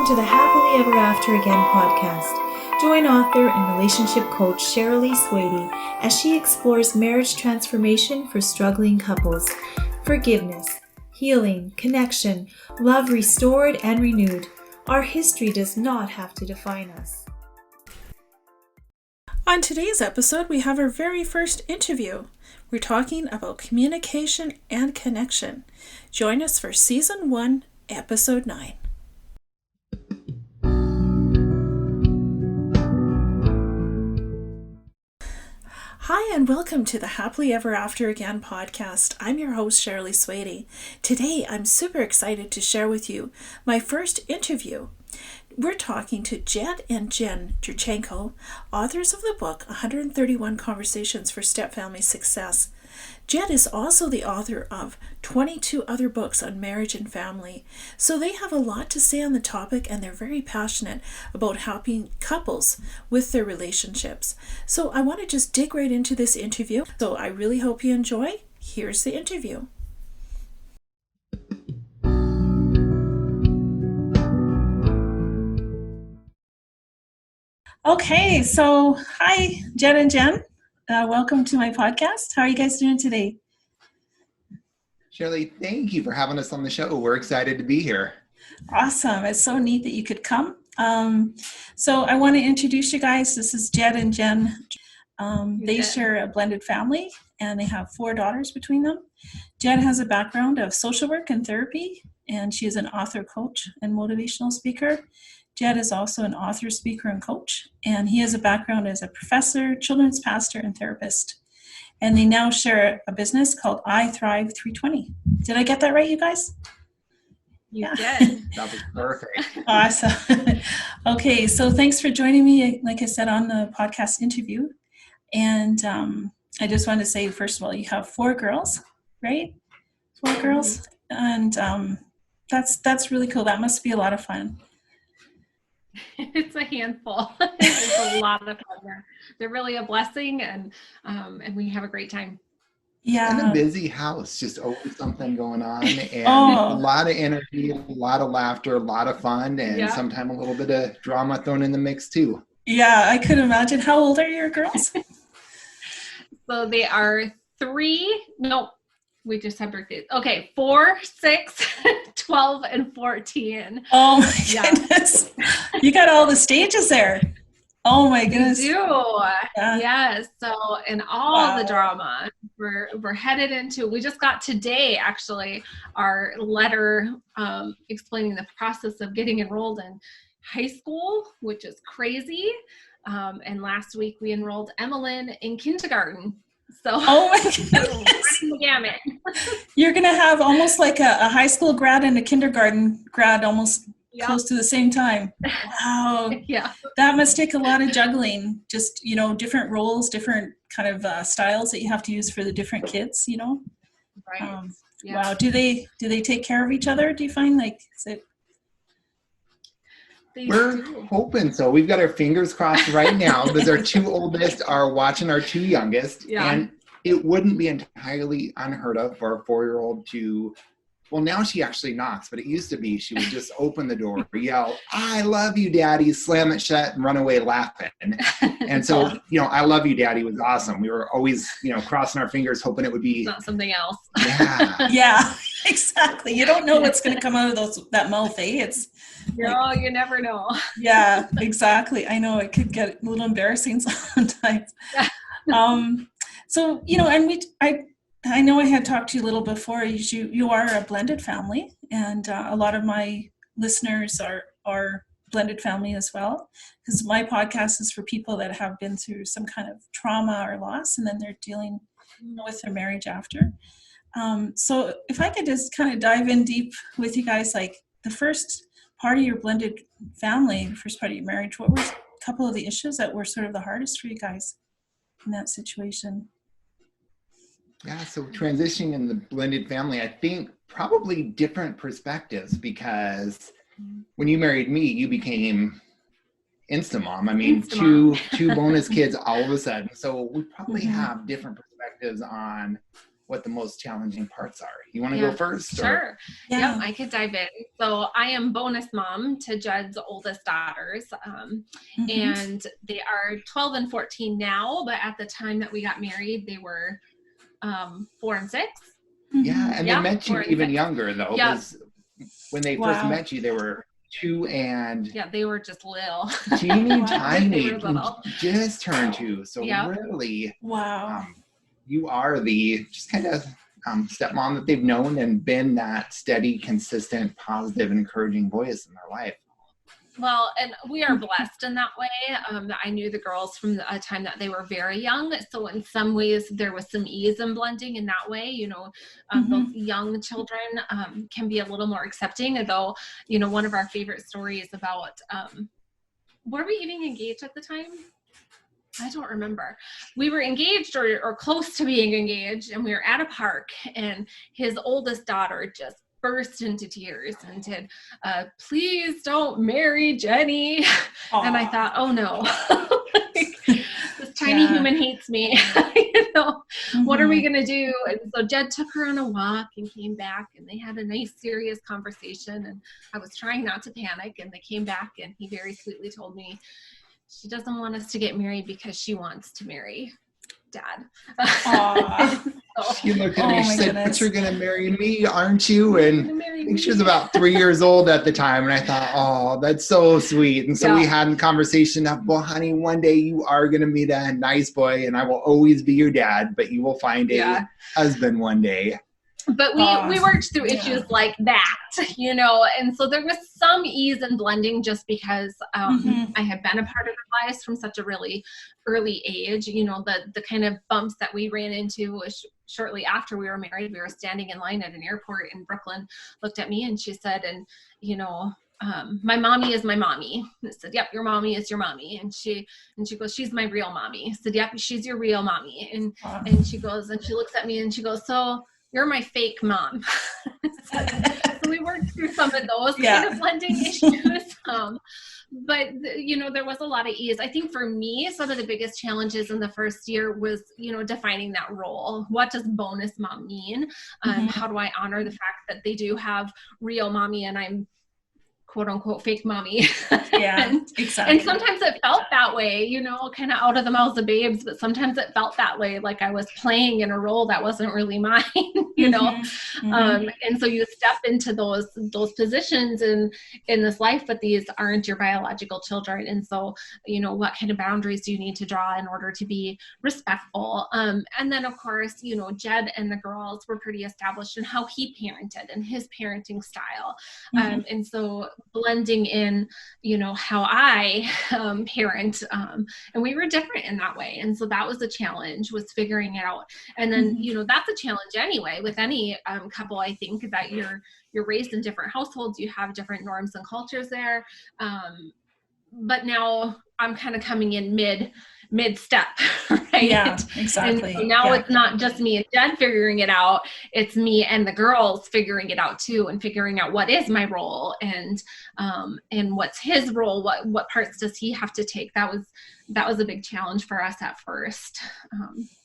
welcome to the Happily Ever After Again podcast. Join author and relationship coach Sherilee Swady as she explores marriage transformation for struggling couples, forgiveness, healing, connection, love restored and renewed. Our history does not have to define us. On today's episode, we have our very first interview. We're talking about communication and connection. Join us for Season 1, Episode 9. Hi, and welcome to the Happily Ever After Again podcast. I'm your host, Sherilee Swady. Today, I'm super excited to share with you my first interview. We're talking to Jed and Jen Jurchenko, authors of the book 131 Conversations for Stepfamily Success. Jed is also the author of 22 other books on marriage and family. So they have a lot to say on the topic, and they're very passionate about helping couples with their relationships. So I want to just dig right into this interview. So I really hope you enjoy. Here's the interview. Okay, so hi, Jed and Jen. Welcome to my podcast. How are you guys doing today? Sherilee, thank you for having us on the show. We're excited to be here. Awesome. It's so neat that you could come. So I want to introduce you guys. This is Jed and Jen. They share a blended family, and they have 4 daughters between them. Jed has a background of social work and therapy, and she is an author, coach, and motivational speaker. Jed is also an author, speaker, and coach, and he has a background as a professor, children's pastor, and therapist. And they now share a business called I Thrive 320. Did I get that right, you guys? You did. That was perfect. Awesome. Okay, so thanks for joining me, like I said, on the podcast interview. And I just wanted to say, first of all, you have 4 girls, right? 4 girls. And that's really cool. That must be a lot of fun. It's a handful. It's a lot of fun. They're really a blessing, and we have a great time. Yeah. And a busy house, just always something going on, and a lot of energy, a lot of laughter, a lot of fun, and sometimes a little bit of drama thrown in the mix too. Yeah, I could imagine. How old are your girls? So they are 3. No, we just had birthdays. Okay, 4, 6, 12, and 14. Oh my goodness. You got all the stages there. Oh my goodness. We do. Yeah. Yes. So, and all the drama we're headed into. We just got today, actually, our letter explaining the process of getting enrolled in high school, which is crazy. And last week we enrolled Emmeline in kindergarten. So, oh my goodness. The gamut. You're going to have almost like a high school grad and a kindergarten grad almost close to the same time. Wow. Yeah. That must take a lot of juggling, just, different roles, different kind of styles that you have to use for the different kids, Right. Wow. Do they take care of each other? Do you find We're hoping so. We've got our fingers crossed right now because our 2 oldest are watching our 2 youngest. Yeah. And it wouldn't be entirely unheard of for a 4-year-old to, well, now she actually knocks, but it used to be she would just open the door, yell, "I love you, Daddy," slam it shut, and run away laughing. And so, "I love you, Daddy" was awesome. We were always, crossing our fingers, hoping it would be not something else. Yeah. Yeah, exactly. You don't know what's going to come out of that mouth, eh? It's you never know. Yeah, exactly. I know it could get a little embarrassing sometimes. So, and I know I had talked to you a little before. You are a blended family, and a lot of my listeners are blended family as well, because my podcast is for people that have been through some kind of trauma or loss, and then they're dealing with their marriage after. So if I could just kind of dive in deep with you guys, like the first part of your blended family, the first part of your marriage, what were a couple of the issues that were sort of the hardest for you guys in that situation? Yeah, so transitioning in the blended family, I think probably different perspectives, because when you married me, you became Instamom. I mean, two bonus kids all of a sudden. So we probably have different perspectives on what the most challenging parts are. You want to go first? Sure. Yep, I could dive in. So I am bonus mom to Jed's oldest daughters. And they are 12 and 14 now, but at the time that we got married, they were 4 and 6. Yeah, and they met you even younger though, because when they first met you, they were 2 and they were just little, teeny tiny, just turned 2. So really, you are the just kind of stepmom that they've known and been that steady, consistent, positive, and encouraging voice in their life. Well, and we are blessed in that way. I knew the girls from the time that they were very young. So in some ways there was some ease in blending in that way. You know, those young children can be a little more accepting, though, you know, one of our favorite stories about, were we even engaged at the time? I don't remember. We were engaged or close to being engaged, and we were at a park, and his oldest daughter just burst into tears and said, please don't marry Jenny. Aww. And I thought, oh no, this tiny human hates me. You know, what are we going to do? And so Jed took her on a walk and came back, and they had a nice, serious conversation. And I was trying not to panic, and they came back, and he very sweetly told me, she doesn't want us to get married because she wants to marry Dad. She looked at me, she said, but you're going to marry me, aren't you? And I think she was about 3 years old at the time. And I thought, oh, that's so sweet. And so we had a conversation of, well, honey, one day you are going to meet a nice boy, and I will always be your dad, but you will find a husband one day. But we worked through issues like that, you know, and so there was some ease in blending just because I had been a part of their lives from such a really early age. You know, the kind of bumps that we ran into was shortly after we were married. We were standing in line at an airport in Brooklyn, looked at me, and she said, and, you know, my mommy is my mommy. I said, yep, your mommy is your mommy. And she goes, she's my real mommy. I said, yep, she's your real mommy. And she goes, and she looks at me and she goes, so you're my fake mom. So we worked through some of those kind of blending issues. But, you know, there was a lot of ease. I think for me, some of the biggest challenges in the first year was, you know, defining that role. What does bonus mom mean? How do I honor the fact that they do have real mommy and I'm quote unquote fake mommy? Exactly. And sometimes it felt that way, you know, kind of out of the mouths of babes, but sometimes it felt that way, like I was playing in a role that wasn't really mine, you know. And so you step into those positions in this life, but these aren't your biological children. And so, you know, what kind of boundaries do you need to draw in order to be respectful? And then of course, you know, Jed and the girls were pretty established in how he parented and his parenting style. And so blending in, you know, how I parent, and we were different in that way. And so that was a challenge, was figuring it out. And then, you know, that's a challenge anyway with any couple. I think that you're raised in different households, you have different norms and cultures there. But now I'm kind of coming in mid-step, right? Yeah, exactly. And so now it's not just me and Jen figuring it out, it's me and the girls figuring it out too, and figuring out what is my role and what's his role, what parts does he have to take. That was a big challenge for us at first.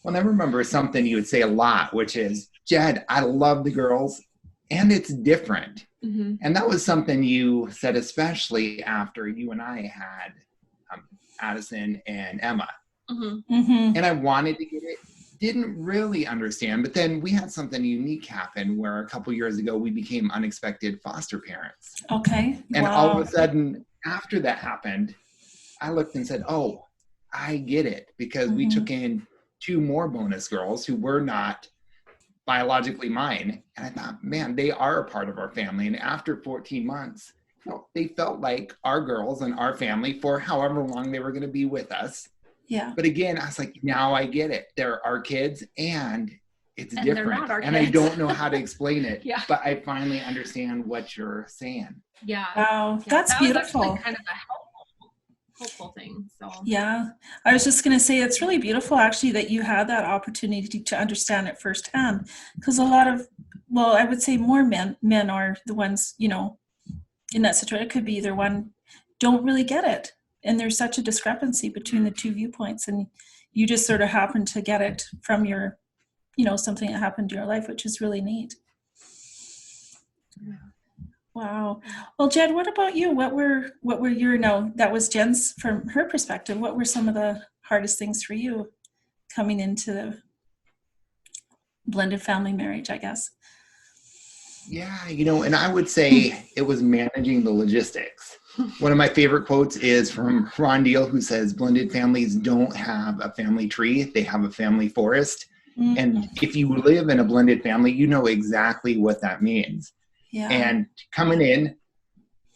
Well, I remember something you would say a lot, which is, Jed, I love the girls and it's different. And that was something you said, especially after you and I had Addison and Emma. And I wanted to get it, didn't really understand, but then we had something unique happen where a couple years ago we became unexpected foster parents. Okay. And all of a sudden after that happened, I looked and said, oh, I get it, because we took in 2 more bonus girls who were not biologically mine. And I thought, man, they are a part of our family. And after 14 months, you know, they felt like our girls and our family for however long they were going to be with us. Yeah. But again, I was like, now I get it. They're our kids and it's different. They're not our and kids. I don't know how to explain it, but I finally understand what you're saying. Yeah. Wow. That's beautiful. Was kind of a helpful thing. So yeah, I was just going to say, it's really beautiful actually that you had that opportunity to understand it firsthand, because a lot of, well, I would say more men are the ones, you know, in that situation. It could be either one, don't really get it, and there's such a discrepancy between the 2 viewpoints, and you just sort of happen to get it from your something that happened in your life, which is really neat. Wow. Well, Jed, what about you? What were your, that was Jen's, from her perspective, what were some of the hardest things for you coming into the blended family marriage, I guess? Yeah, and I would say it was managing the logistics. One of my favorite quotes is from Ron Deal, who says, blended families don't have a family tree, they have a family forest. Mm-hmm. And if you live in a blended family, you know exactly what that means. Yeah. And coming in,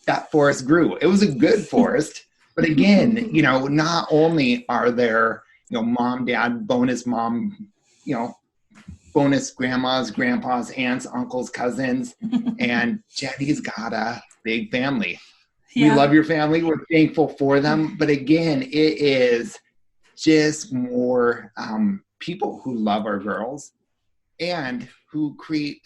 that forest grew. It was a good forest. But again, not only are there, mom, dad, bonus mom, bonus grandmas, grandpas, aunts, uncles, cousins, and Jenny's got a big family. Yeah. We love your family. We're thankful for them. But again, it is just more people who love our girls and who create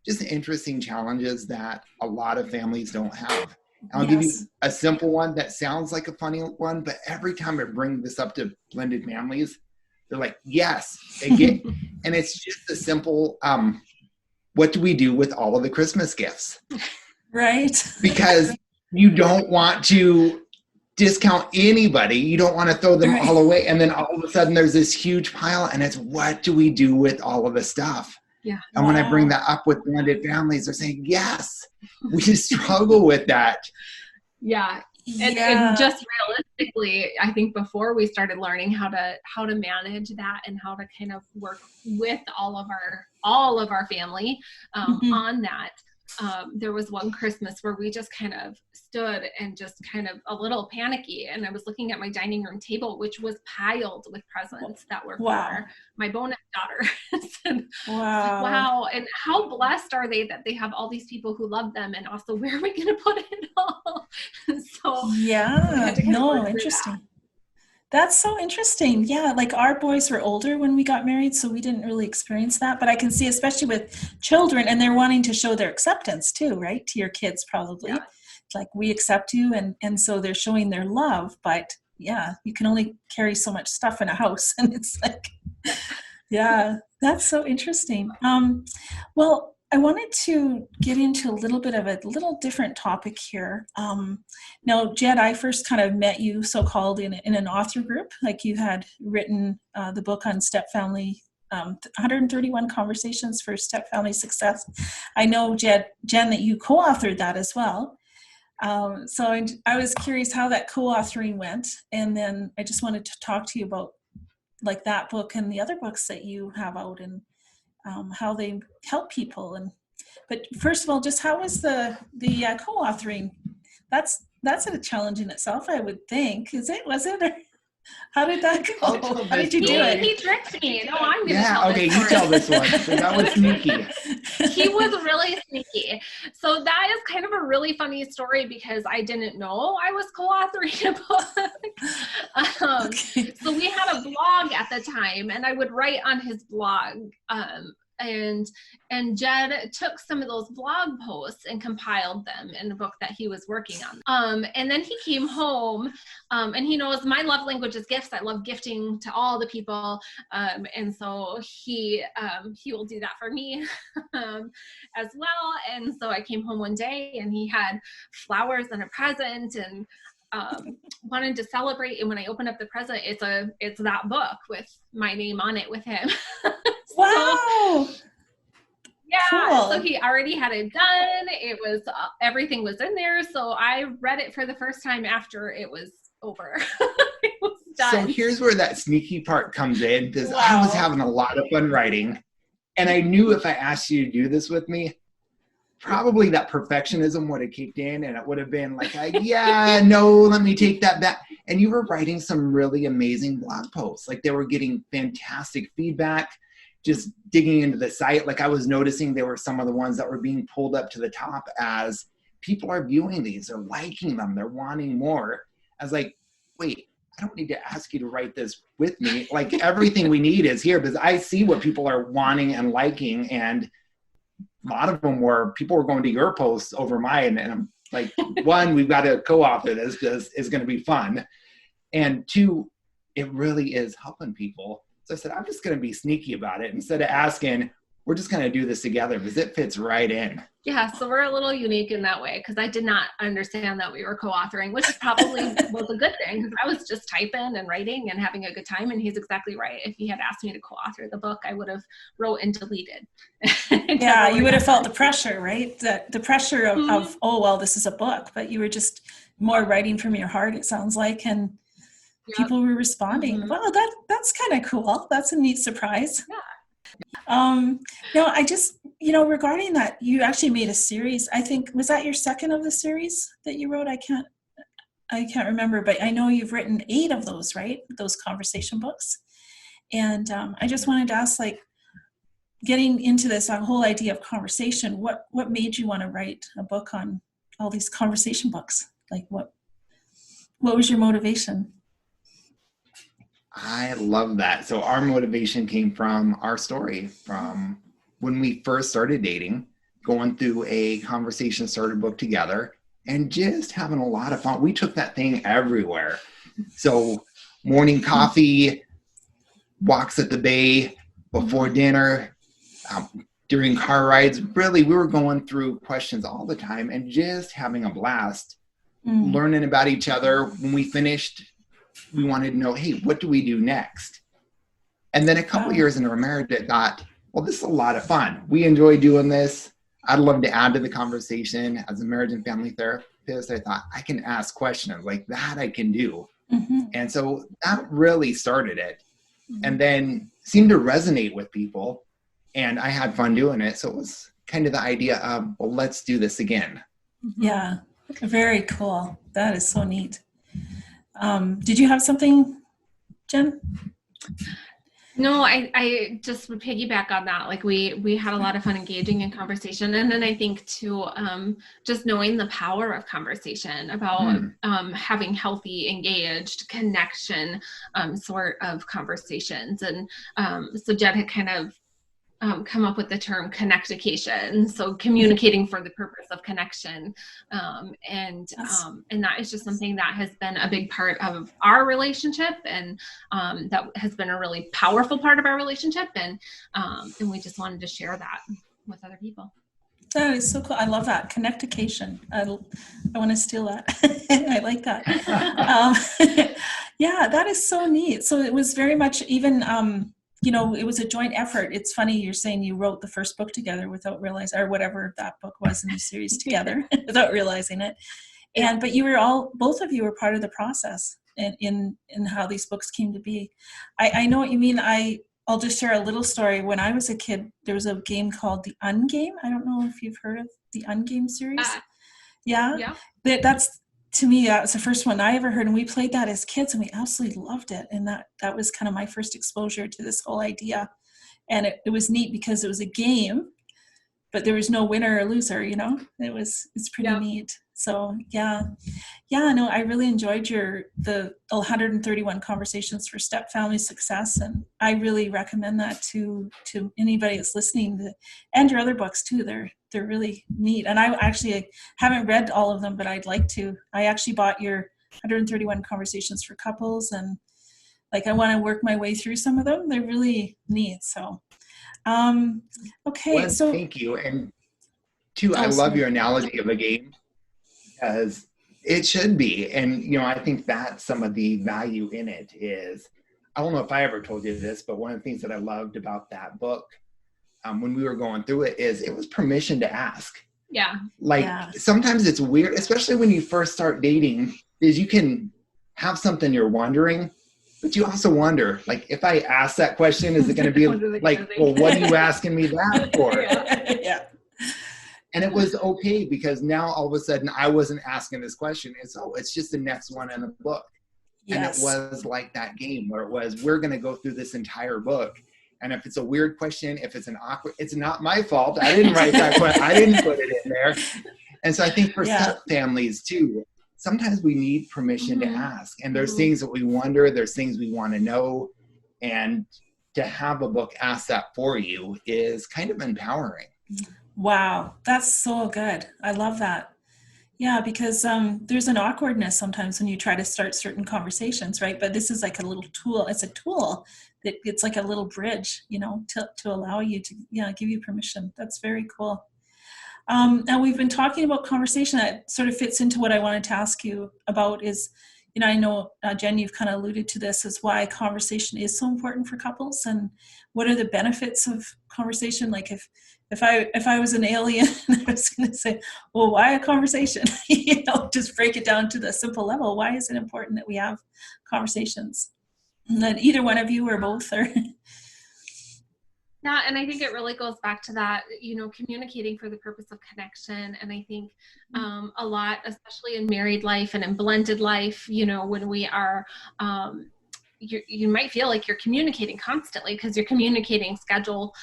just interesting challenges that a lot of families don't have. I'll give you a simple one that sounds like a funny one, but every time I bring this up to blended families, they're like, yes. And it's just a simple, what do we do with all of the Christmas gifts? Right. Because you don't want to discount anybody. You don't want to throw them all away. And then all of a sudden there's this huge pile, and it's, what do we do with all of the stuff? Yeah. And when I bring that up with blended families, they're saying, yes, we struggle with that. Yeah. And just realistically, I think before we started learning how to manage that and how to kind of work with all of our family on that, there was one Christmas where we just kind of stood and just kind of a little panicky. And I was looking at my dining room table, which was piled with presents that were for my bonus daughter. And, wow. And how blessed are they that they have all these people who love them, and also where are we going to put it all? So interesting. That's so interesting. Yeah, like our boys were older when we got married, so we didn't really experience that. But I can see, especially with children, and they're wanting to show their acceptance too, right? To your kids, probably. Yeah. Like, we accept you, and so they're showing their love. But yeah, you can only carry so much stuff in a house, and it's like, yeah, that's so interesting. Well, I wanted to get into a little bit of a little different topic here. Now, Jed, I first kind of met you so-called in an author group. Like, you had written the book on step family, 131 Conversations for Step Family Success. I know, Jen, that you co-authored that as well. So I was curious how that co-authoring went. And then I just wanted to talk to you about like that book and the other books that you have out, and how they help people. But first of all, just how was the co-authoring? That's a challenge in itself, I would think. Was it? Or how did that go? How did you do it? He tricked me. No, I'm going to tell this story. You tell this one. That was sneaky. He was really sneaky. So that is kind of a really funny story, because I didn't know I was co-authoring a book. So we had a blog at the time, and I would write on his blog. And Jed took some of those blog posts and compiled them in a book that he was working on. And then he came home, and he knows my love language is gifts. I love gifting to all the people. And so he will do that for me as well. And so I came home one day, and he had flowers and a present, and wanted to celebrate. And when I opened up the present, it's that book with my name on it with him. Wow. Yeah. Cool. So he already had it done. It was, everything was in there. So I read it for the first time after it was over. It was done. So here's where that sneaky part comes in, because I was having a lot of fun writing, and I knew if I asked you to do this with me, probably that perfectionism would have kicked in, and it would have been like, let me take that back. And you were writing some really amazing blog posts. Like, they were getting fantastic feedback, just digging into the site. Like, I was noticing there were some of the ones that were being pulled up to the top as people are viewing these, they're liking them, they're wanting more. I was like, wait, I don't need to ask you to write this with me. Like, everything we need is here, because I see what people are wanting and liking. And a lot of them people were going to your posts over mine. And I'm like, one, we've got to co-author this, because it's going to be fun. And two, it really is helping people. So I said, I'm just going to be sneaky about it. Instead of asking, we're just going to do this together because it fits right in. Yeah, so we're a little unique in that way because I did not understand that we were co-authoring, which probably was a good thing because I was just typing and writing and having a good time. And he's exactly right. If he had asked me to co-author the book, I would have wrote and deleted. Yeah, you would have felt the pressure, right? The pressure of, oh, well, this is a book, but you were just more writing from your heart, it sounds like, and people were responding. Wow, that's kind of cool. That's a neat surprise. Yeah. No, I just, regarding that, you actually made a series. I think, was that your second of the series that you wrote? I can't remember, but I know you've written 8 of those, right? Those conversation books. And I just wanted to ask, like, getting into this whole idea of conversation, what made you want to write a book on all these conversation books? Like, what was your motivation? I love that. So our motivation came from our story, from when we first started dating, going through a conversation starter book together and just having a lot of fun. We took that thing everywhere. So morning coffee, walks at the bay, before dinner, during car rides. Really, we were going through questions all the time and just having a blast, learning about each other. When we finished, we wanted to know, hey, what do we do next? And then a couple years into our marriage, I thought, well, this is a lot of fun. We enjoy doing this. I'd love to add to the conversation. As a marriage and family therapist, I thought I can ask questions like that I can do. And so that really started it. And then seemed to resonate with people. And I had fun doing it. So it was kind of the idea of, well, let's do this again. Yeah, very cool. That is so neat. Did you have something, Jen? No, I just would piggyback on that. Like we had a lot of fun engaging in conversation. And then I think too, just knowing the power of conversation about having healthy, engaged connection sort of conversations. And so Jen had kind of come up with the term connectication. So communicating for the purpose of connection. And that is just something that has been a big part of our relationship. And that has been a really powerful part of our relationship. And we just wanted to share that with other people. That is so cool. I love that. Connectication. I want to steal that. I like that. Yeah, that is so neat. So it was very much even, it was a joint effort. It's funny you're saying you wrote the first book together without realizing, or whatever that book was in the series together without realizing it. But you were both of you were part of the process in how these books came to be. I know what you mean. I'll just share a little story. When I was a kid, there was a game called The Ungame. I don't know if you've heard of the Ungame series. Yeah. That's, to me, that was the first one I ever heard, and we played that as kids, and we absolutely loved it. And that was kind of my first exposure to this whole idea. And it was neat because it was a game, but there was no winner or loser. It's pretty neat. So no, I really enjoyed the 131 Conversations for Step Family Success, and I really recommend that to anybody that's listening. And your other books too. They're really neat. And I actually haven't read all of them, but I'd like to. I actually bought your 131 Conversations for Couples, and I want to work my way through some of them. They're really neat. So, okay. Well, so thank you. And two, I love your analogy of a game, because it should be. And, I think that's some of the value in it is, I don't know if I ever told you this, but one of the things that I loved about that book, when we were going through it, is it was permission to ask. Yeah. Sometimes it's weird, especially when you first start dating, is you can have something you're wondering, but you also wonder, if I ask that question, is it going to be well, what are you asking me that for? Yeah. And it was okay, because now all of a sudden I wasn't asking this question. It's just the next one in the book. Yes. And it was like that game where it was, we're going to go through this entire book. And if it's a weird question, if it's an awkward, it's not my fault. I didn't write that question. I didn't put it in there. And so I think for step families too, sometimes we need permission to ask. And there's things that we wonder, there's things we want to know. And to have a book ask that for you is kind of empowering. Wow, that's so good. I love that. Yeah, because there's an awkwardness sometimes when you try to start certain conversations, right? But this is like a little tool. It's a tool it's like a little bridge, to allow you to, give you permission. That's very cool. Now we've been talking about conversation that sort of fits into what I wanted to ask you about is, I know, Jen, you've kind of alluded to this, is why conversation is so important for couples, and what are the benefits of conversation? Like if I was an alien, I was going to say, well, why a conversation? Just break it down to the simple level. Why is it important that we have conversations? And then either one of you or both, or Yeah, and I think it really goes back to that, communicating for the purpose of connection. And I think a lot, especially in married life and in blended life, when we are, you might feel like you're communicating constantly because you're communicating schedule,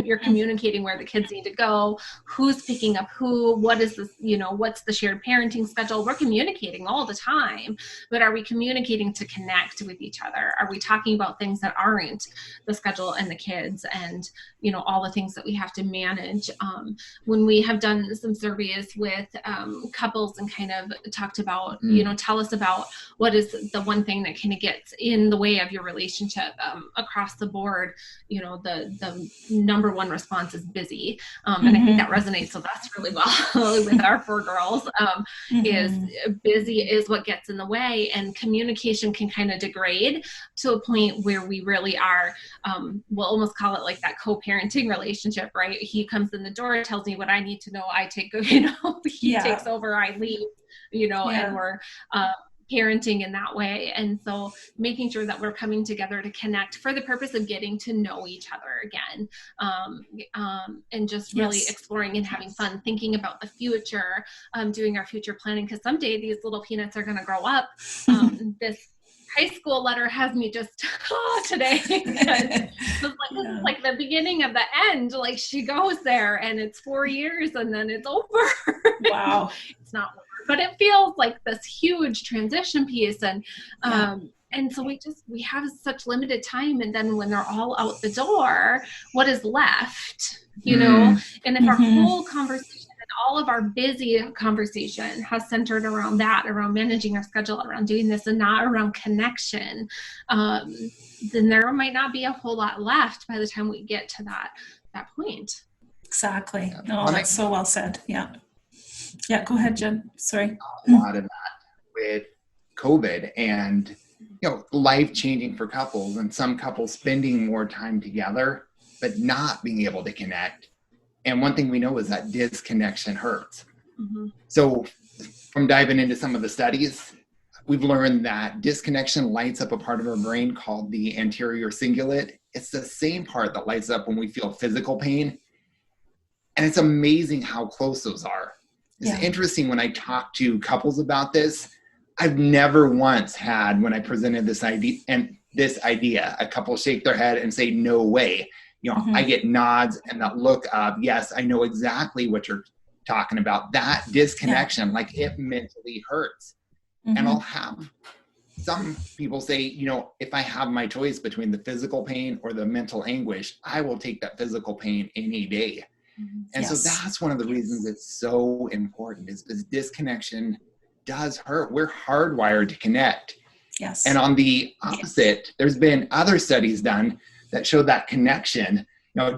you're communicating where the kids need to go, who's picking up who, what is this, what's the shared parenting schedule. We're communicating all the time, but are we communicating to connect with each other? Are we talking about things that aren't the schedule and the kids and, all the things that we have to manage? When we have done some surveys with couples and kind of talked about, tell us about what is the one thing that kind of gets in the way of your relationship, across the board, the number one response is busy. And I think that resonates with us really well with our 4 girls, is busy is what gets in the way, and communication can kind of degrade to a point where we really are, we'll almost call it like that co-parenting relationship, right? He comes in the door, tells me what I need to know. I take, he takes over, I leave, and we're, parenting in that way. And so making sure that we're coming together to connect for the purpose of getting to know each other again, and just really exploring and having fun, thinking about the future, doing our future planning, because someday these little peanuts are going to grow up. This high school letter has me just today. This is like the beginning of the end. Like, she goes there and it's 4 years and then it's over. Wow. It's not over, but it feels like this huge transition piece. And so we have such limited time. And then when they're all out the door, what is left, and if our whole conversation, all of our busy conversation has centered around that, around managing our schedule, around doing this, and not around connection, then there might not be a whole lot left by the time we get to that point. Exactly. Oh, that's so well said. Yeah. Go ahead, Jen. Sorry. A lot of that with COVID and, life changing for couples, and some couples spending more time together, but not being able to connect. And one thing we know is that disconnection hurts. So from diving into some of the studies, we've learned that disconnection lights up a part of our brain called the anterior cingulate. It's the same part that lights up when we feel physical pain. And it's amazing how close those are. It's interesting when I talk to couples about this. I've never once had, when I presented this idea, a couple shake their head and say, no way. I get nods and that look of, yes, I know exactly what you're talking about. That disconnection, like, it mentally hurts. And I'll have some people say, if I have my choice between the physical pain or the mental anguish, I will take that physical pain any day. And so that's one of the reasons it's so important, is this disconnection does hurt. We're hardwired to connect. Yes. And on the opposite, there's been other studies done that show that connection,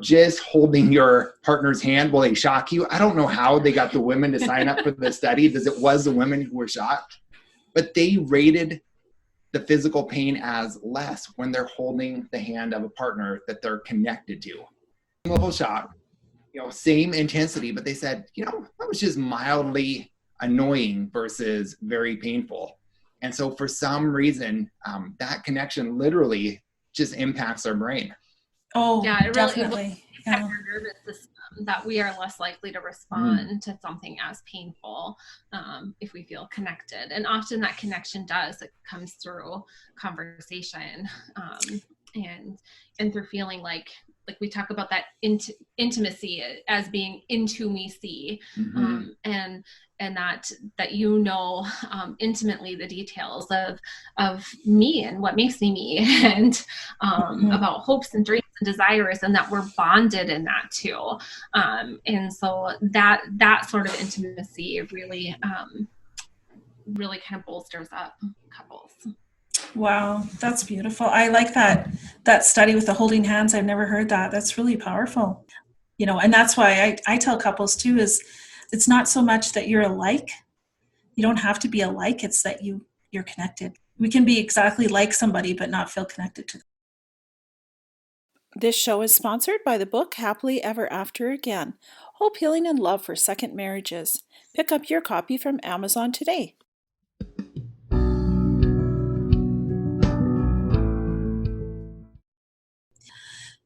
just holding your partner's hand while they shock you. I don't know how they got the women to sign up for the study, because it was the women who were shocked, but they rated the physical pain as less when they're holding the hand of a partner that they're connected to. Level shock, same intensity, but they said, that was just mildly annoying versus very painful. And so for some reason, that connection literally just impacts our brain. Oh, yeah, it really definitely. impacts our nervous system, that we are less likely to respond to something as painful if we feel connected. And often that connection it comes through conversation, and through feeling like we talk about that intimacy as being into me see, and that intimately the details of me and what makes me and about hopes and dreams and desires, and that we're bonded in that too. And so that sort of intimacy really kind of bolsters up couples. Wow, that's beautiful. I like that study with the holding hands. I've never heard that. That's really powerful. And that's why I tell couples too, is it's not so much that you're alike. You don't have to be alike. It's that you're connected. We can be exactly like somebody but not feel connected to them. This show is sponsored by the book Happily Ever After Again: Hope, Healing, and Love for Second Marriages. Pick up your copy from Amazon today.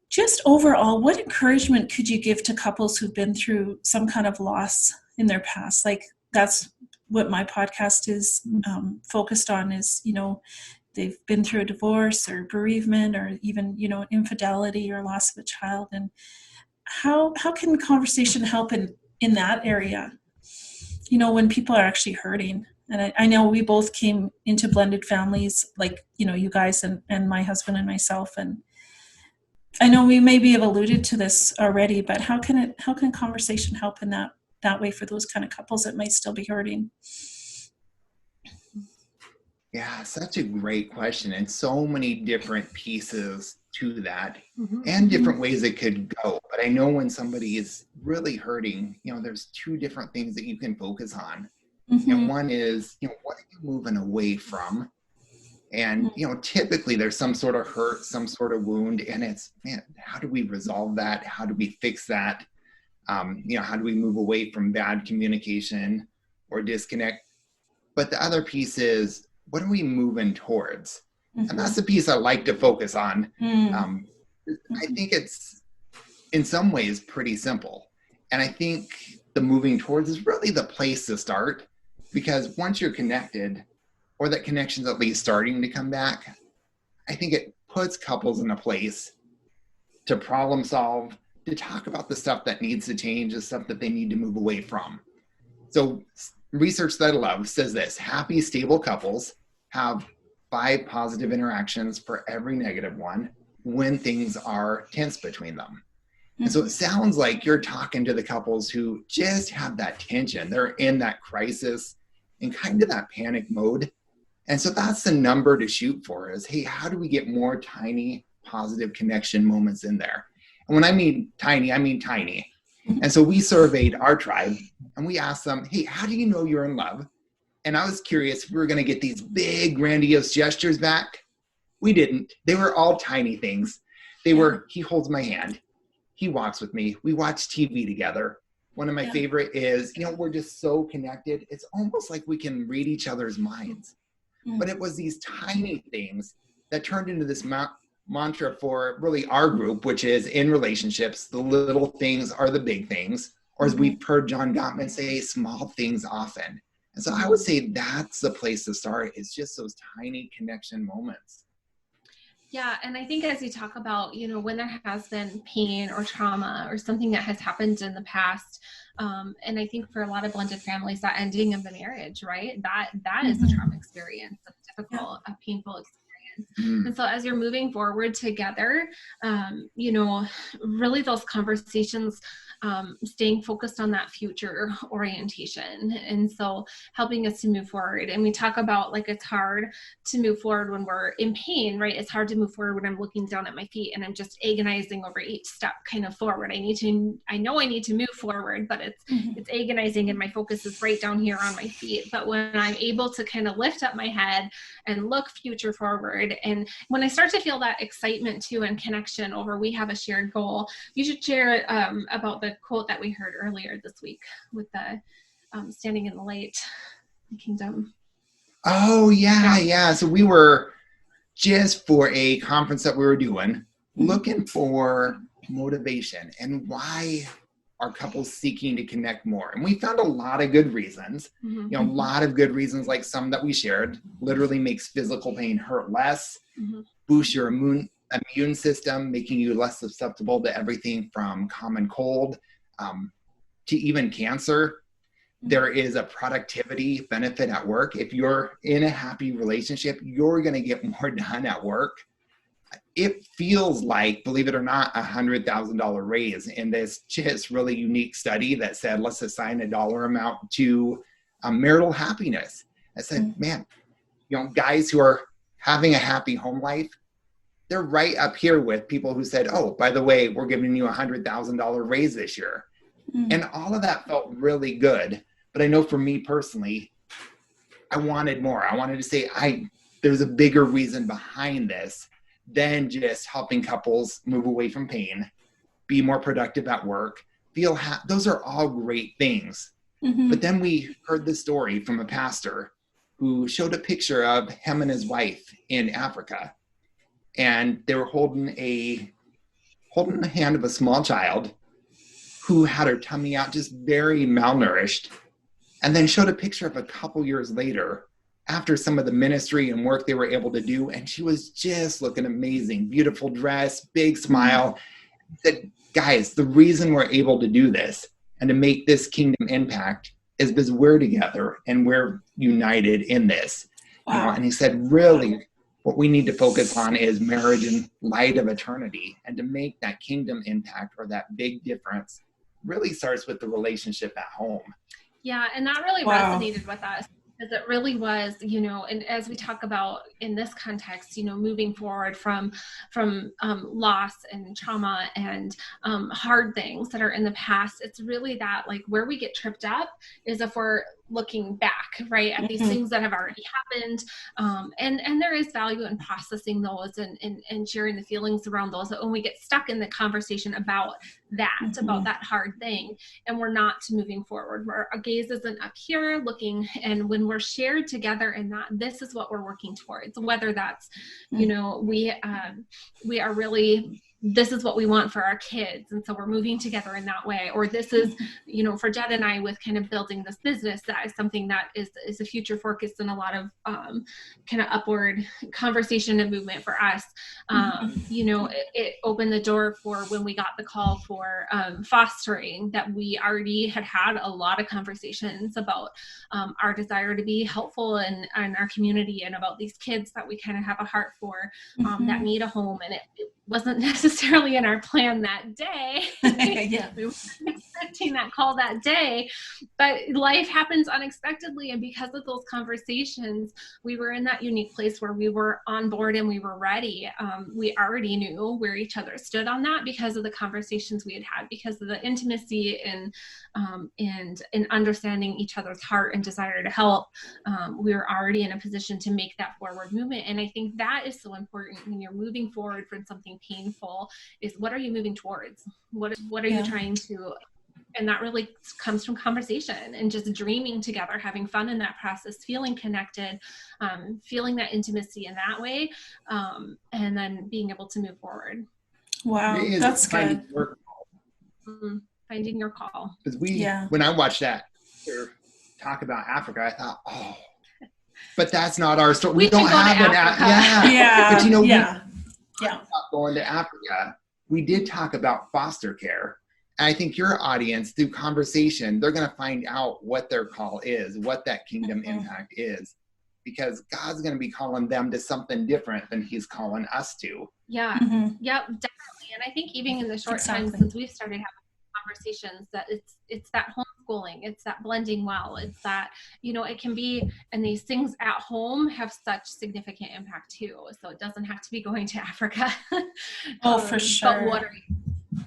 Just overall, what encouragement could you give to couples who've been through some kind of loss in their past? Like, that's what my podcast is focused on, is, they've been through a divorce or bereavement or even, infidelity or loss of a child. And how can conversation help in that area, when people are actually hurting? And I know we both came into blended families, like, you guys and my husband and myself. And I know we maybe have alluded to this already, but how can conversation help in that way for those kind of couples that might still be hurting? Yeah, such a great question, and so many different pieces to that, and different ways it could go. But I know when somebody is really hurting, there's two different things that you can focus on. And one is, what are you moving away from? And, typically there's some sort of hurt, some sort of wound, and it's, man, how do we resolve that? How do we fix that? How do we move away from bad communication or disconnect? But the other piece is, what are we moving towards? And that's the piece I like to focus on. I think it's, in some ways, pretty simple. And I think the moving towards is really the place to start, because once you're connected, or that connection's at least starting to come back, I think it puts couples in a place to problem solve, to talk about the stuff that needs to change, the stuff that they need to move away from. So research that I love says this: happy, stable couples have 5 positive interactions for every negative one when things are tense between them. And so it sounds like you're talking to the couples who just have that tension. They're in that crisis and kind of that panic mode. And so that's the number to shoot for, is, hey, how do we get more tiny positive connection moments in there? And when I mean tiny, I mean tiny. And so we surveyed our tribe and we asked them, hey, how do you know you're in love? And I was curious if we were going to get these big, grandiose gestures back. We didn't. They were all tiny things. They were, he holds my hand. He walks with me. We watch TV together. One of my favorite is, we're just so connected. It's almost like we can read each other's minds. But it was these tiny things that turned into this mantra for really our group, which is, in relationships, the little things are the big things. Or as we've heard John Gottman say, small things often. And so I would say that's the place to start, is just those tiny connection moments. Yeah. And I think as you talk about, when there has been pain or trauma or something that has happened in the past, and I think for a lot of blended families, that ending of the marriage, right? That is a trauma experience, a difficult, a painful experience. And so as you're moving forward together, really those conversations, staying focused on that future orientation. And so helping us to move forward. And we talk about, like, it's hard to move forward when we're in pain, right? It's hard to move forward when I'm looking down at my feet and I'm just agonizing over each step kind of forward. I know I need to move forward, but it's agonizing and my focus is right down here on my feet. But when I'm able to kind of lift up my head and look future forward, and when I start to feel that excitement too and connection over, we have a shared goal. You should share about the quote that we heard earlier this week with the standing in the light kingdom. Oh yeah. So we were just for a conference that we were doing, looking for motivation and why are couples seeking to connect more. And we found a lot of good reasons, a lot of good reasons, like some that we shared: literally makes physical pain hurt less, boosts your immune system, making you less susceptible to everything from common cold to even cancer. There is a productivity benefit at work. If you're in a happy relationship, you're going to get more done at work. It feels like, believe it or not, $100,000 raise in this just really unique study that said, let's assign a dollar amount to marital happiness. I said, man, guys who having a happy home life, they're right up here with people who said, oh, by the way, we're giving you $100,000 raise this year. And all of that felt really good. But I know for me personally, I wanted more. I wanted to say, there's a bigger reason behind this than just helping couples move away from pain, be more productive at work, those are all great things. But then we heard the story from a pastor who showed a picture of him and his wife in Africa. And they were holding the hand of a small child who had her tummy out, just very malnourished. And then showed a picture of a couple years later, after some of the ministry and work they were able to do. And she was just looking amazing, beautiful dress, big smile. Said, guys, the reason we're able to do this and to make this kingdom impact is because we're together and we're united in this. Wow. You know? And he said, really, what we need to focus on is marriage in light of eternity. And to make that kingdom impact or that big difference really starts with the relationship at home. Yeah, and that really resonated with us, because it really was, you know, and as we talk about in this context, you know, moving forward from loss and trauma and hard things that are in the past, it's really that, like, where we get tripped up is if we're looking back, right, at these things that have already happened, and there is value in processing those and sharing the feelings around those. But when we get stuck in the conversation about that hard thing, and we're not moving forward, where our gaze isn't up here looking, and when we're shared together in that, this is what we're working towards, whether that's, you know, we are really, this is what we want for our kids, and so we're moving together in that way. Or this is, you know, for Jed and I, with kind of building this business, that is something that is a future focus and a lot of kind of upward conversation and movement for us. You know, it opened the door for when we got the call for fostering, that we already had a lot of conversations about our desire to be helpful in our community, and about these kids that we kind of have a heart for, that need a home. And it wasn't necessarily in our plan that day. Yeah. We weren't expecting that call that day, but life happens unexpectedly. And because of those conversations, we were in that unique place where we were on board and we were ready. We already knew where each other stood on that because of the conversations we had, because of the intimacy and understanding each other's heart and desire to help. We were already in a position to make that forward movement. And I think that is so important when you're moving forward from something painful, is what are you moving towards? What are you trying to, and that really comes from conversation and just dreaming together, having fun in that process, feeling connected, feeling that intimacy in that way, and then being able to move forward. Wow, that's good. Finding your call. Because when I watched that talk about Africa, I thought, oh, but that's not our story. We don't have an Africa. But you know, going to Africa, we did talk about foster care. And I think your audience, through conversation, they're going to find out what their call is, what that kingdom impact is, because God's going to be calling them to something different than he's calling us to. Yeah. Yep, definitely. And I think even in the short time since we've started having conversations, that it's that homeschooling, it's that blending well, it's that, you know, it can be, and these things at home have such significant impact too. So it doesn't have to be going to Africa. For sure. But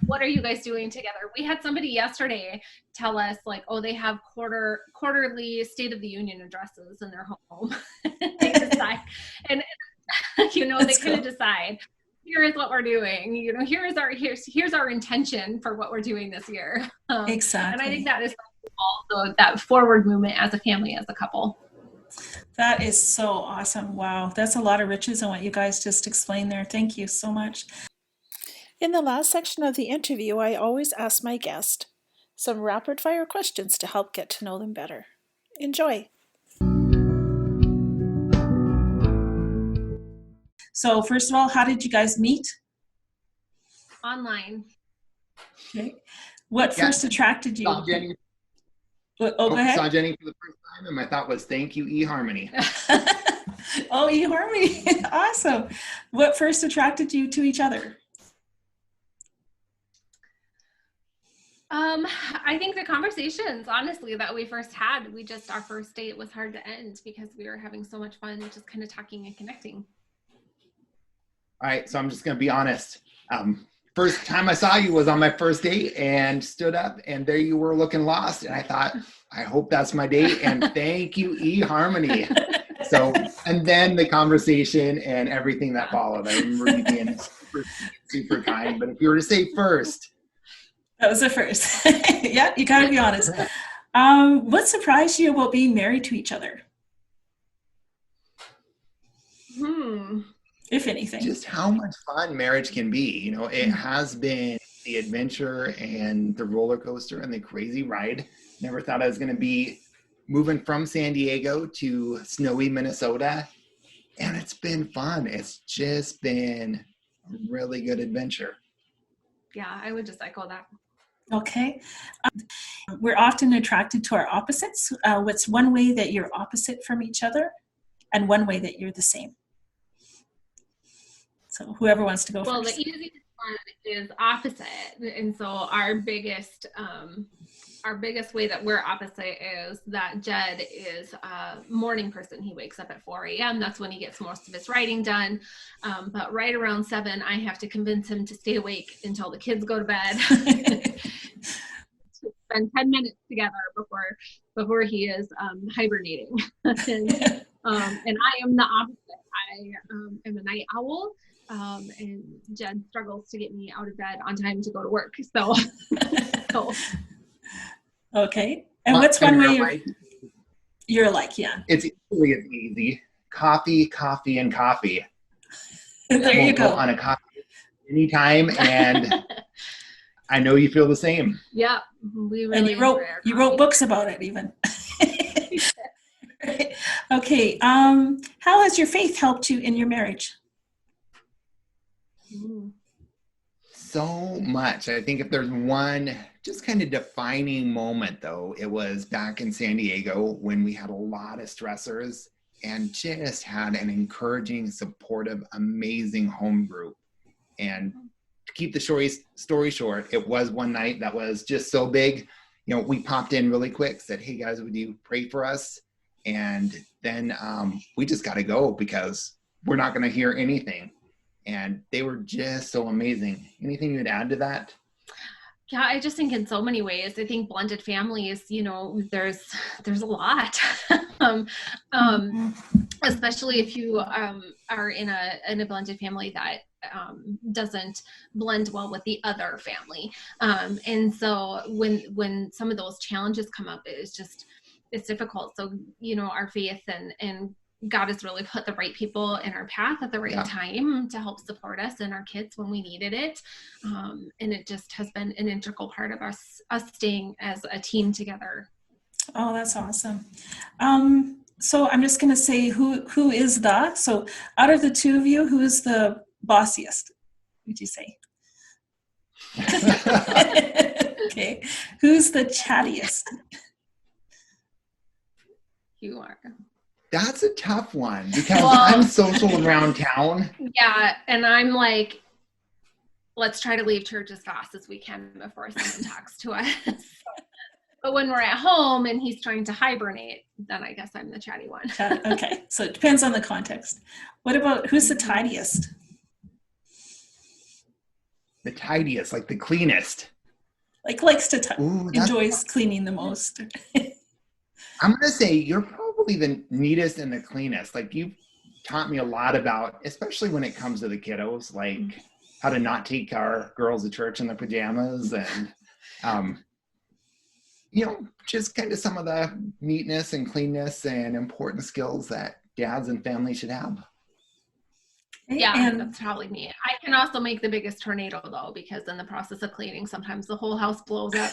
what are you guys doing together? We had somebody yesterday tell us, like, oh, they have quarterly State of the Union addresses in their home. They decide, and you know, they kind of decide, here is what we're doing, you know, here's our intention for what we're doing this year. Exactly. And I think that is also that forward movement as a family, as a couple. That is so awesome. Wow. That's a lot of riches in what you guys just explained there. Thank you so much. In the last section of the interview, I always ask my guest some rapid fire questions to help get to know them better. Enjoy. So first of all, how did you guys meet? Online. Okay. What first attracted you? Saw Jenny. Go ahead. Saw Jenny for the first time, and my thought was, thank you, eHarmony. Oh, eHarmony. Awesome. What first attracted you to each other? I think the conversations, honestly, that we first had, our first date was hard to end because we were having so much fun just kind of talking and connecting. All right, so I'm just going to be honest. First time I saw you was on my first date and stood up, and there you were looking lost. And I thought, I hope that's my date. And thank you, eHarmony. So, and then the conversation and everything that followed. I remember you being super, super kind. But if you were to say first. That was the first. Yeah, you got to be honest. What surprised you about being married to each other? If anything. Just how much fun marriage can be. You know, it has been the adventure and the roller coaster and the crazy ride. Never thought I was going to be moving from San Diego to snowy Minnesota. And it's been fun. It's just been a really good adventure. Yeah, I would just echo that. Okay. We're often attracted to our opposites. What's one way that you're opposite from each other and one way that you're the same? So whoever wants to go first. Well, the easiest one is opposite. And so our biggest way that we're opposite is that Jed is a morning person. He wakes up at 4 a.m. That's when he gets most of his writing done. But right around 7, I have to convince him to stay awake until the kids go to bed. To spend 10 minutes together before he is hibernating. and I am the opposite. I am a night owl. And Jed struggles to get me out of bed on time to go to work. So. Okay. And what's one way you're like, yeah. It's equally as easy. Coffee, and coffee. There you go. On a coffee anytime, and I know you feel the same. Yeah. We really and you wrote books about it even. Okay. How has your faith helped you in your marriage? So much. I think if there's one just kind of defining moment, though, it was back in San Diego when we had a lot of stressors and just had an encouraging, supportive, amazing home group. And to keep the story short, it was one night that was just so big. You know, we popped in really quick, said, "Hey guys, would you pray for us?" And then we just got to go because we're not going to hear anything. And they were just so amazing. Anything you'd add to that? Yeah, I just think in so many ways, I think blended families, you know, there's a lot, especially if you are in a blended family that doesn't blend well with the other family. And so when some of those challenges come up, it's difficult. So, you know, our faith and God has really put the right people in our path at the right time to help support us and our kids when we needed it. And it just has been an integral part of us staying as a team together. Oh, that's awesome. So I'm just going to say who is so out of the two of you, who is the bossiest, would you say? Okay. Who's the chattiest? You are. That's a tough one because I'm social around town. Yeah, and I'm like, let's try to leave church as fast as we can before someone talks to us. But when we're at home and he's trying to hibernate, then I guess I'm the chatty one. Okay, so it depends on the context. What about who's the tidiest? The tidiest, like the cleanest. Like likes to enjoys cleaning the most. I'm going to say you're probably the neatest and the cleanest. Like you've taught me a lot about, especially when it comes to the kiddos, like how to not take our girls to church in their pajamas and, you know, just kind of some of the neatness and cleanness and important skills that dads and families should have. Yeah, and that's probably me. I can also make the biggest tornado though, because in the process of cleaning, sometimes the whole house blows up.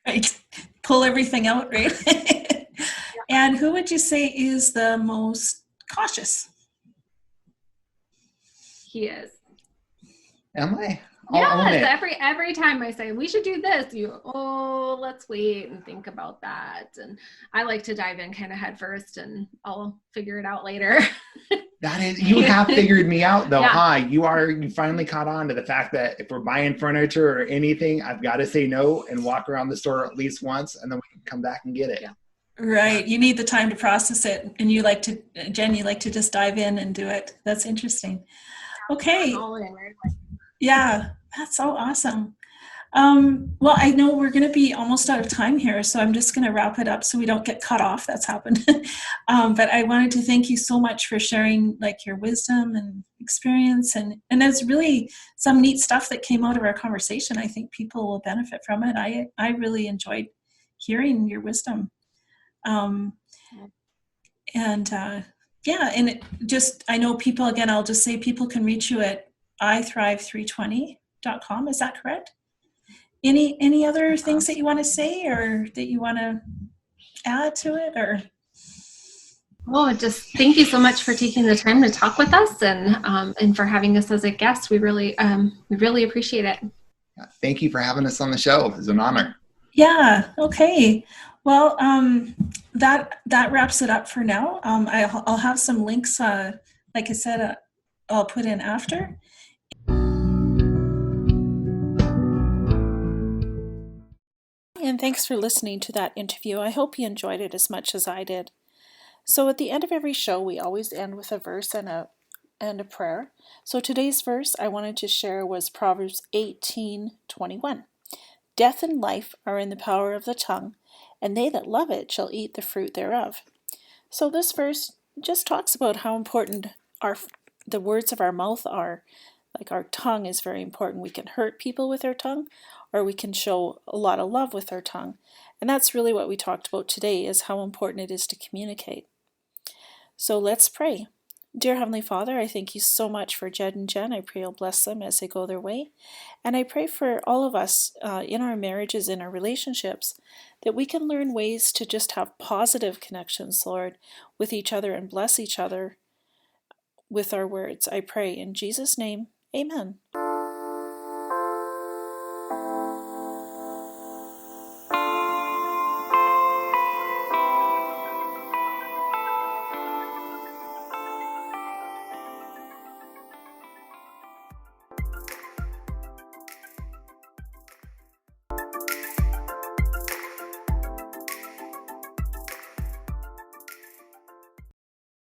Right. Pull everything out, right? And who would you say is the most cautious? He is. Am I? Yes, every time I say we should do this, let's wait and think about that. And I like to dive in kind of head first and I'll figure it out later. That is, you have figured me out though, huh? You finally caught on to the fact that if we're buying furniture or anything, I've got to say no and walk around the store at least once and then we can come back and get it. Yeah. Right. You need the time to process it. And you like to, Jen, you like to just dive in and do it. That's interesting. Okay. Yeah, that's so awesome. Well, I know we're going to be almost out of time here, so I'm just going to wrap it up so we don't get cut off. That's happened. But I wanted to thank you so much for sharing like your wisdom and experience, and there's really some neat stuff that came out of our conversation. I think people will benefit from it. I really enjoyed hearing your wisdom. Yeah, and it just, I know people, again, I'll just say people can reach you at ithrive320.com. Is that correct? Any other things that you want to say or that you want to add to it, or? Oh, just thank you so much for taking the time to talk with us, and for having us as a guest. We really appreciate it. Thank you for having us on the show. It's an honor. Yeah. Okay. Well, that wraps it up for now. I'll have some links, like I said, I'll put in after. And thanks for listening to that interview. I hope you enjoyed it as much as I did. So at the end of every show, we always end with a verse and a prayer. So today's verse I wanted to share was Proverbs 18:21. Death and life are in the power of the tongue, and they that love it shall eat the fruit thereof. So this verse just talks about how important the words of our mouth are. Like our tongue is very important. We can hurt people with our tongue, or we can show a lot of love with our tongue. And that's really what we talked about today, is how important it is to communicate. So let's pray. Dear Heavenly Father, I thank you so much for Jed and Jen. I pray you'll bless them as they go their way. And I pray for all of us in our marriages, in our relationships, that we can learn ways to just have positive connections, Lord, with each other and bless each other with our words. I pray in Jesus' name, amen.